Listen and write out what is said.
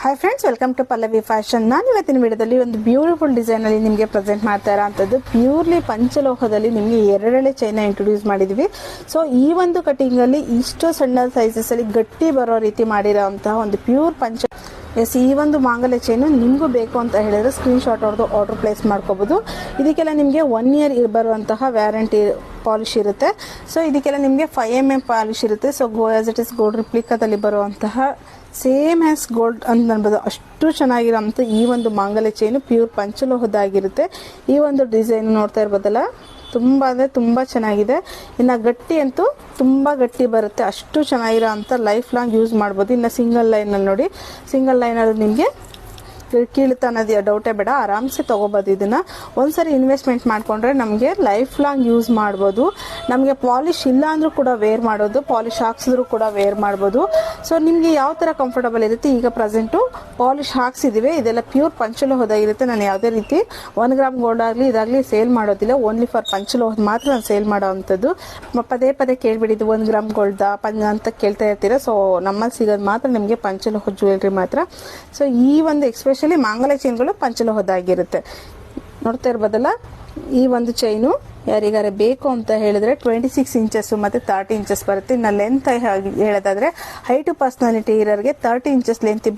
Hi friends, welcome to Pallavi fashion. ನಾನು ಇವತ್ತಿನ ವಿಡಿಯೋದಲ್ಲಿ ಒಂದು ಬ್ಯೂಟಿಫುಲ್ ಡಿಸೈನ್ ಅಲ್ಲಿ ನಿಮಗೆ ಪ್ರೆಸೆಂಟ್ ಮಾಡ್ತಾ ಇರೋಂಥದ್ದು ಪ್ಯೂರ್ಲಿ ಪಂಚಲೋಹದಲ್ಲಿ ನಿಮಗೆ ಎರಡೆಳೆ ಚೈನ ಇಂಟ್ರೊಡ್ಯೂಸ್ ಮಾಡಿದ್ವಿ. ಸೊ ಈ ಒಂದು ಕಟಿಂಗ್ ಅಲ್ಲಿ ಇಷ್ಟು ಸಣ್ಣ ಸೈಜಸ್ ಅಲ್ಲಿ ಗಟ್ಟಿ ಬರೋ ರೀತಿ ಮಾಡಿರೋಂತಹ ಒಂದು ಪ್ಯೂರ್ ಪಂಚ ಈ ಒಂದು ಮಾಂಗಲ್ಯ ಚೈನು ನಿಮಗೂ ಬೇಕು ಅಂತ ಹೇಳಿದ್ರೆ ಸ್ಕ್ರೀನ್ ಶಾಟ್ ಹೊಡೆದು ಆರ್ಡರ್ ಪ್ಲೇಸ್ ಮಾಡ್ಕೋಬಹುದು. ಇದಕ್ಕೆಲ್ಲ ನಿಮಗೆ 1 ಇಯರ್ ಬರುವಂತಹ ವ್ಯಾರಂಟಿ ಪಾಲಿಶ್ ಇರುತ್ತೆ. ಸೊ ಇದಕ್ಕೆಲ್ಲ ನಿಮಗೆ 5mm ಪಾಲಿಶ್ ಇರುತ್ತೆ. So as it is gold ರಿಪ್ಲಿಕಾದಲ್ಲಿ ಬರುವಂತಹ ಸೇಮ್ ಆಸ್ ಗೋಲ್ಡ್ ಅಂತ ಅನ್ಬೋದು. ಅಷ್ಟು ಚೆನ್ನಾಗಿರೋಂಥ ಈ ಒಂದು ಮಾಂಗಲ್ಯ ಚೈನು ಪ್ಯೂರ್ ಪಂಚಲೋಹದಾಗಿರುತ್ತೆ. ಈ ಒಂದು ಡಿಸೈನ್ ನೋಡ್ತಾ ಇರ್ಬೋದಲ್ಲ, ತುಂಬ ಅಂದರೆ ತುಂಬ ಚೆನ್ನಾಗಿದೆ. ಇನ್ನು ಗಟ್ಟಿ ಅಂತೂ ತುಂಬ ಗಟ್ಟಿ ಬರುತ್ತೆ. ಅಷ್ಟು ಚೆನ್ನಾಗಿರೋ ಅಂಥ ಲೈಫ್ ಲಾಂಗ್ ಯೂಸ್ ಮಾಡ್ಬೋದು. ಇನ್ನು ಸಿಂಗಲ್ ಲೈನಲ್ಲಿ ನೋಡಿ, ಸಿಂಗಲ್ ಲೈನಲ್ಲಿ ನಿಮಗೆ ಕೀಳುತ್ತಾ ಅನ್ನೋದು ಡೌಟೇ ಬೇಡ, ಆರಾಮ್ಸೆ ತೊಗೋಬೋದು. ಇದನ್ನು ಒಂದ್ಸರಿ ಇನ್ವೆಸ್ಟ್ಮೆಂಟ್ ಮಾಡಿಕೊಂಡ್ರೆ ನಮಗೆ ಲೈಫ್ ಲಾಂಗ್ ಯೂಸ್ ಮಾಡ್ಬೋದು. ನಮಗೆ ಪಾಲಿಶ್ ಇಲ್ಲ ಅಂದರೂ ಕೂಡ ವೇರ್ ಮಾಡೋದು, ಪಾಲಿಶ್ ಹಾಕ್ಸಿದ್ರು ಕೂಡ ವೇರ್ ಮಾಡ್ಬೋದು. ಸೊ ನಿಮಗೆ ಯಾವ ಥರ ಕಂಫರ್ಟಬಲ್ ಇರುತ್ತೆ. ಈಗ ಪ್ರೆಸೆಂಟು ಪಾಲಿಶ್ ಹಾಕ್ಸಿದ್ದೀವಿ, ಇದೆಲ್ಲ ಪ್ಯೂರ್ ಪಂಚಲೋಹದಾಗಿರುತ್ತೆ. ನಾನು ಯಾವುದೇ ರೀತಿ 1 ಗ್ರಾಮ್ ಗೋಲ್ಡ್ ಆಗಲಿ ಇದಾಗಲಿ ಸೇಲ್ ಮಾಡೋದಿಲ್ಲ. ಓನ್ಲಿ ಫಾರ್ ಪಂಚಲೋಹದ ಮಾತ್ರ ನಾನು ಸೇಲ್ ಮಾಡೋ ಅಂಥದ್ದು. ಪದೇ ಪದೇ ಕೇಳಿಬಿಟ್ಟಿದ್ದು 1 ಗ್ರಾಮ್ ಗೋಲ್ಡ್ ಅಂತ ಕೇಳ್ತಾ ಇರ್ತೀರ. ಸೊ ನಮ್ಮಲ್ಲಿ ಸಿಗೋದು ಮಾತ್ರ ನಿಮಗೆ ಪಂಚಲೋಹ ಜ್ಯುವೆಲ್ರಿ ಮಾತ್ರ. ಸೊ ಈ ಒಂದು ಎಕ್ಸ್ಪ್ರೆಷನ್ ಮಾಂಗಲ್ಯ ಚೈನ್ಗಳು ಪಂಚಲೋಹದಾಗಿರುತ್ತೆ. ನೋಡ್ತಾ ಇರ್ಬೋದಲ್ಲ, ಈ ಒಂದು ಚೈನು ಯಾರಿಗಾರೆ ಬೇಕು ಅಂತ ಹೇಳಿದ್ರೆ 26 ಇಂಚಸ್ ಮತ್ತೆ 30 ಇಂಚಸ್ ಬರುತ್ತೆ. ಇನ್ನು ಲೆಂತ್ ಹೇಳೋದಾದ್ರೆ ಹೈಟು ಪರ್ಸನಾಲಿಟಿ ಇರೋರಿಗೆ 30 ಇಂಚಸ್ ಲೆಂತ್